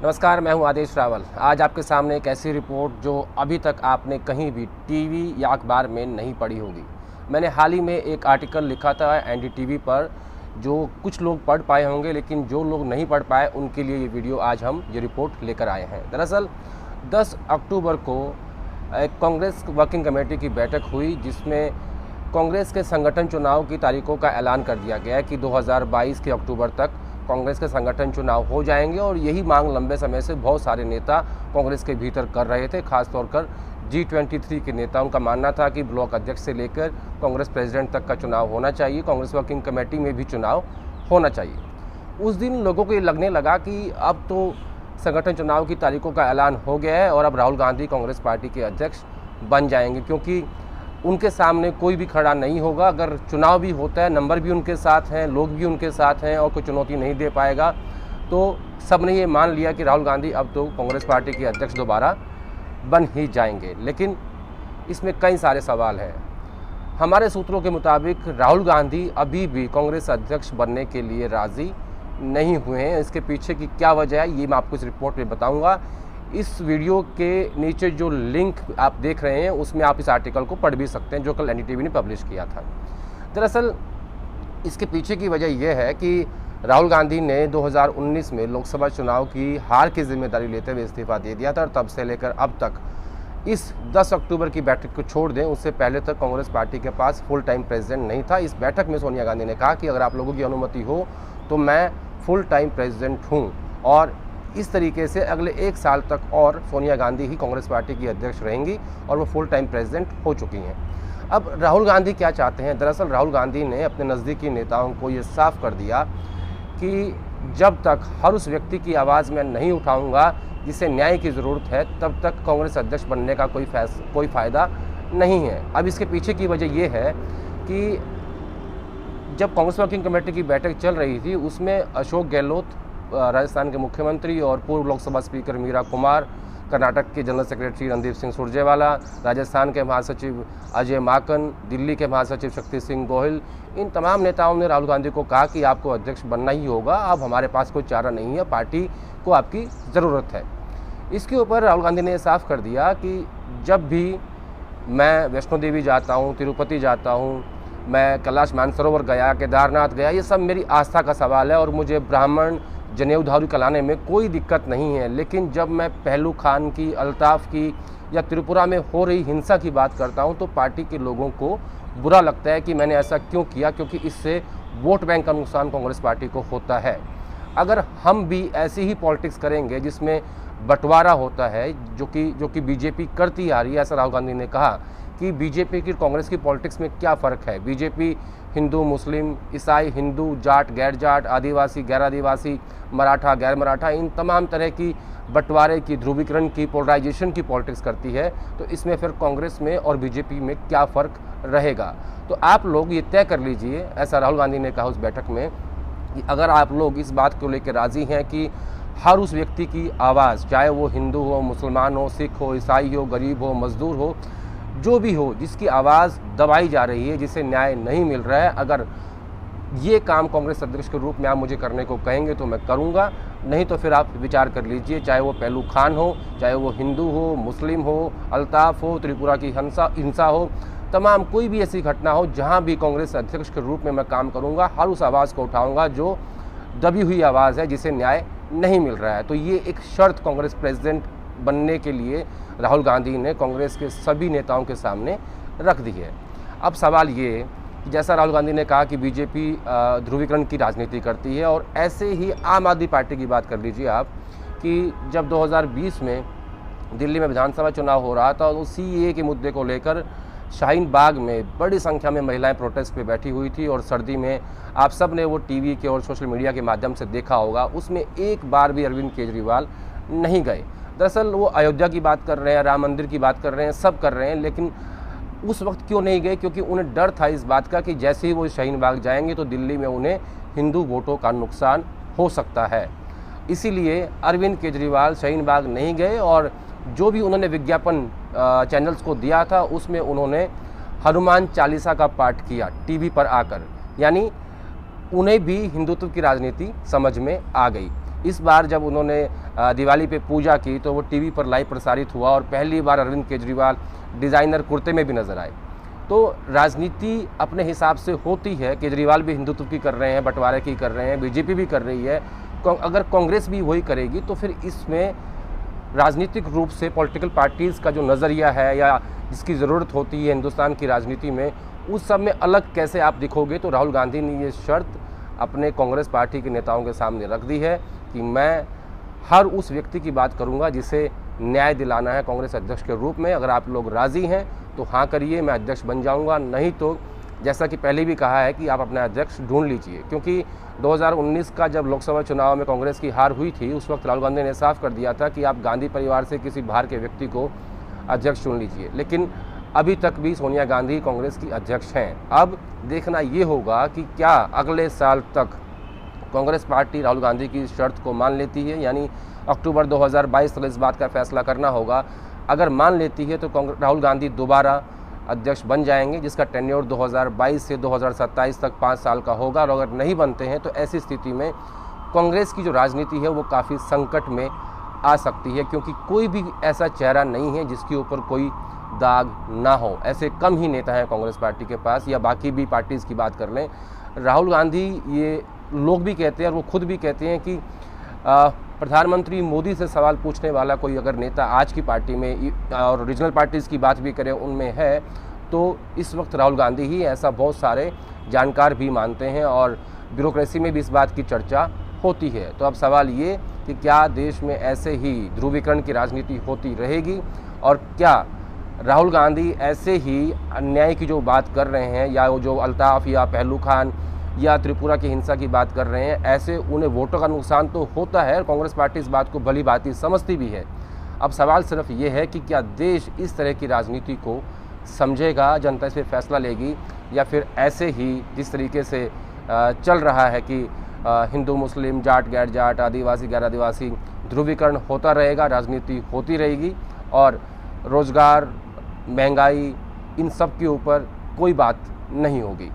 नमस्कार, मैं हूं आदेश रावल। आज आपके सामने एक ऐसी रिपोर्ट जो अभी तक आपने कहीं भी टीवी या अखबार में नहीं पढ़ी होगी। मैंने हाल ही में एक आर्टिकल लिखा था एनडीटीवी पर, जो कुछ लोग पढ़ पाए होंगे, लेकिन जो लोग नहीं पढ़ पाए उनके लिए ये वीडियो आज हम ये रिपोर्ट लेकर आए हैं। दरअसल 10 अक्टूबर को एक कांग्रेस वर्किंग कमेटी की बैठक हुई, जिसमें कांग्रेस के संगठन चुनाव की तारीखों का ऐलान कर दिया गया है कि 2022 के अक्टूबर तक कांग्रेस के संगठन चुनाव हो जाएंगे। और यही मांग लंबे समय से बहुत सारे नेता कांग्रेस के भीतर कर रहे थे। खासतौर पर G23 के नेताओं का मानना था कि ब्लॉक अध्यक्ष से लेकर कांग्रेस प्रेसिडेंट तक का चुनाव होना चाहिए, कांग्रेस वर्किंग कमेटी में भी चुनाव होना चाहिए। उस दिन लोगों को ये लगने लगा कि अब तो संगठन चुनाव की तारीखों का ऐलान हो गया है और अब राहुल गांधी कांग्रेस पार्टी के अध्यक्ष बन जाएंगे, क्योंकि उनके सामने कोई भी खड़ा नहीं होगा। अगर चुनाव भी होता है, नंबर भी उनके साथ हैं, लोग भी उनके साथ हैं और कोई चुनौती नहीं दे पाएगा, तो सबने ये मान लिया कि राहुल गांधी अब तो कांग्रेस पार्टी के अध्यक्ष दोबारा बन ही जाएंगे। लेकिन इसमें कई सारे सवाल हैं। हमारे सूत्रों के मुताबिक राहुल गांधी अभी भी कांग्रेस अध्यक्ष बनने के लिए राज़ी नहीं हुए हैं। इसके पीछे की क्या वजह है, ये मैं आपको इस रिपोर्ट में बताऊँगा। इस वीडियो के नीचे जो लिंक आप देख रहे हैं उसमें आप इस आर्टिकल को पढ़ भी सकते हैं, जो कल एनडीटीवी ने पब्लिश किया था। दरअसल इसके पीछे की वजह यह है कि राहुल गांधी ने 2019 में लोकसभा चुनाव की हार की जिम्मेदारी लेते हुए इस्तीफा दे दिया था और तब से लेकर अब तक इस 10 अक्टूबर की बैठक को छोड़ दें, उससे पहले तक कांग्रेस पार्टी के पास फुल टाइम प्रेसिडेंट नहीं था। इस बैठक में सोनिया गांधी ने कहा कि अगर आप लोगों की अनुमति हो तो मैं फुल टाइम प्रेसिडेंट हूँ, और इस तरीके से अगले 1 साल तक और सोनिया गांधी ही कांग्रेस पार्टी की अध्यक्ष रहेंगी और वो फुल टाइम प्रेसिडेंट हो चुकी हैं। अब राहुल गांधी क्या चाहते हैं? दरअसल राहुल गांधी ने अपने नज़दीकी नेताओं को ये साफ कर दिया कि जब तक हर उस व्यक्ति की आवाज़ मैं नहीं उठाऊंगा जिसे न्याय की ज़रूरत है, तब तक कांग्रेस अध्यक्ष बनने का कोई फ़ायदा नहीं है। अब इसके पीछे की वजह ये है कि जब कांग्रेस वर्किंग कमेटी की बैठक चल रही थी, उसमें अशोक गहलोत राजस्थान के मुख्यमंत्री और पूर्व लोकसभा स्पीकर मीरा कुमार, कर्नाटक के जनरल सेक्रेटरी रणदीप सिंह सुरजेवाला, राजस्थान के महासचिव अजय माकन, दिल्ली के महासचिव शक्ति सिंह गोहिल, इन तमाम नेताओं ने राहुल गांधी को कहा कि आपको अध्यक्ष बनना ही होगा, अब हमारे पास कोई चारा नहीं है, पार्टी को आपकी ज़रूरत है। इसके ऊपर राहुल गांधी ने साफ कर दिया कि जब भी मैं वैष्णो देवी जाता हूँ, तिरुपति जाता हूँ, मैं कैलाश मानसरोवर गया, केदारनाथ गया, ये सब मेरी आस्था का सवाल है और मुझे ब्राह्मण जनेऊधारी कराने में कोई दिक्कत नहीं है। लेकिन जब मैं पहलू खान की, अल्ताफ़ की या त्रिपुरा में हो रही हिंसा की बात करता हूं, तो पार्टी के लोगों को बुरा लगता है कि मैंने ऐसा क्यों किया, क्योंकि इससे वोट बैंक का नुकसान कांग्रेस पार्टी को होता है। अगर हम भी ऐसी ही पॉलिटिक्स करेंगे जिसमें बंटवारा होता है, जो कि बीजेपी करती आ रही है, ऐसा राहुल गांधी ने कहा कि बीजेपी की कांग्रेस की पॉलिटिक्स में क्या फ़र्क है। बीजेपी हिंदू, मुस्लिम, ईसाई, हिंदू, जाट, गैर जाट, आदिवासी, गैर आदिवासी, मराठा, गैर मराठा, इन तमाम तरह की बंटवारे की, ध्रुवीकरण की, पोलराइजेशन की पॉलिटिक्स करती है, तो इसमें फिर कांग्रेस में और बीजेपी में क्या फ़र्क रहेगा। तो आप लोग ये तय कर लीजिए, ऐसा राहुल गांधी ने कहा उस बैठक में, कि अगर आप लोग इस बात को लेकर राज़ी हैं कि हर उस व्यक्ति की आवाज़, चाहे वो हिंदू हो, मुसलमान हो, सिख हो, ईसाई हो, गरीब हो, मजदूर हो, जो भी हो, जिसकी आवाज़ दबाई जा रही है, जिसे न्याय नहीं मिल रहा है, अगर ये काम कांग्रेस अध्यक्ष के रूप में आप मुझे करने को कहेंगे तो मैं करूंगा, नहीं तो फिर आप विचार कर लीजिए, चाहे वो पहलू खान हो, चाहे वो हिंदू हो, मुस्लिम हो, अल्ताफ़ हो, त्रिपुरा की हिंसा हो, तमाम कोई भी ऐसी घटना हो जहां भी कांग्रेस अध्यक्ष के रूप में मैं काम करूंगा, हर उस आवाज़ को उठाऊंगा जो दबी हुई आवाज़ है, जिसे न्याय नहीं मिल रहा है। तो ये एक शर्त कांग्रेस प्रेसिडेंट बनने के लिए राहुल गांधी ने कांग्रेस के सभी नेताओं के सामने रख दी है। अब सवाल ये कि जैसा राहुल गांधी ने कहा कि बीजेपी ध्रुवीकरण की राजनीति करती है, और ऐसे ही आम आदमी पार्टी की बात कर लीजिए आप, कि जब 2020 में दिल्ली में विधानसभा चुनाव हो रहा था, तो CAA के मुद्दे को लेकर शाहीन बाग में बड़ी संख्या में महिलाएं प्रोटेस्ट पे बैठी हुई थी, और सर्दी में आप सब ने वो टीवी के और सोशल मीडिया के माध्यम से देखा होगा, उसमें एक बार भी अरविंद केजरीवाल नहीं गए। दरअसल वो अयोध्या की बात कर रहे हैं, राम मंदिर की बात कर रहे हैं, सब कर रहे हैं, लेकिन उस वक्त क्यों नहीं गए? क्योंकि उन्हें डर था इस बात का कि जैसे ही वो शाहीन बाग जाएंगे तो दिल्ली में उन्हें हिंदू वोटों का नुकसान हो सकता है। इसीलिए अरविंद केजरीवाल शाहीन बाग नहीं गए, और जो भी उन्होंने विज्ञापन चैनल्स को दिया था उसमें उन्होंने हनुमान चालीसा का पाठ किया टीवी पर आकर, यानी उन्हें भी हिंदुत्व की राजनीति समझ में आ गई। इस बार जब उन्होंने दिवाली पे पूजा की तो वो टीवी पर लाइव प्रसारित हुआ और पहली बार अरविंद केजरीवाल डिज़ाइनर कुर्ते में भी नज़र आए। तो राजनीति अपने हिसाब से होती है, केजरीवाल भी हिंदुत्व की कर रहे हैं, बंटवारे की कर रहे हैं, बीजेपी भी कर रही है, अगर कांग्रेस भी वही करेगी तो फिर इसमें राजनीतिक रूप से पॉलिटिकल पार्टीज़ का जो नज़रिया है या जिसकी ज़रूरत होती है हिंदुस्तान की राजनीति में, उस सब में अलग कैसे आप दिखोगे। तो राहुल गांधी ने ये शर्त अपने कांग्रेस पार्टी के नेताओं के सामने रख दी है कि मैं हर उस व्यक्ति की बात करूंगा जिसे न्याय दिलाना है कांग्रेस अध्यक्ष के रूप में। अगर आप लोग राज़ी हैं तो हाँ करिए, मैं अध्यक्ष बन जाऊंगा, नहीं तो जैसा कि पहले भी कहा है कि आप अपना अध्यक्ष ढूंढ लीजिए। क्योंकि 2019 का जब लोकसभा चुनाव में कांग्रेस की हार हुई थी, उस वक्त राहुल गांधी ने साफ कर दिया था कि आप गांधी परिवार से किसी बाहर के व्यक्ति को अध्यक्ष चुन लीजिए। लेकिन अभी तक भी सोनिया गांधी कांग्रेस की अध्यक्ष हैं। अब देखना ये होगा कि क्या अगले साल तक कांग्रेस पार्टी राहुल गांधी की शर्त को मान लेती है, यानी अक्टूबर 2022 तक इस बात का फैसला करना होगा। अगर मान लेती है तो राहुल गांधी दोबारा अध्यक्ष बन जाएंगे, जिसका टेन्योर 2022 से 2027 तक 5 साल का होगा। और अगर नहीं बनते हैं तो ऐसी स्थिति में कांग्रेस की जो राजनीति है वो काफ़ी संकट में आ सकती है, क्योंकि कोई भी ऐसा चेहरा नहीं है जिसके ऊपर कोई दाग ना हो। ऐसे कम ही नेता हैं कांग्रेस पार्टी के पास, या बाकी भी पार्टीज़ की बात कर लें। राहुल गांधी, ये लोग भी कहते हैं और वो खुद भी कहते हैं कि प्रधानमंत्री मोदी से सवाल पूछने वाला कोई अगर नेता आज की पार्टी में और रीजनल पार्टीज़ की बात भी करें उनमें है तो इस वक्त राहुल गांधी ही, ऐसा बहुत सारे जानकार भी मानते हैं और ब्यूरोक्रेसी में भी इस बात की चर्चा होती है। तो अब सवाल ये कि क्या देश में ऐसे ही ध्रुवीकरण की राजनीति होती रहेगी, और क्या राहुल गांधी ऐसे ही अन्याय की जो बात कर रहे हैं, या वो जो अल्ताफ़ या पहलू खान या त्रिपुरा की हिंसा की बात कर रहे हैं, ऐसे उन्हें वोटों का नुकसान तो होता है। कांग्रेस पार्टी इस बात को भली भांति समझती भी है। अब सवाल सिर्फ ये है कि क्या देश इस तरह की राजनीति को समझेगा, जनता इस पर फैसला लेगी, या फिर ऐसे ही जिस तरीके से चल रहा है कि हिंदू मुस्लिम, जाट गैर जाट, आदिवासी गैर आदिवासी, ध्रुवीकरण होता रहेगा, राजनीति होती रहेगी और रोज़गार, महंगाई, इन सब के ऊपर कोई बात नहीं होगी।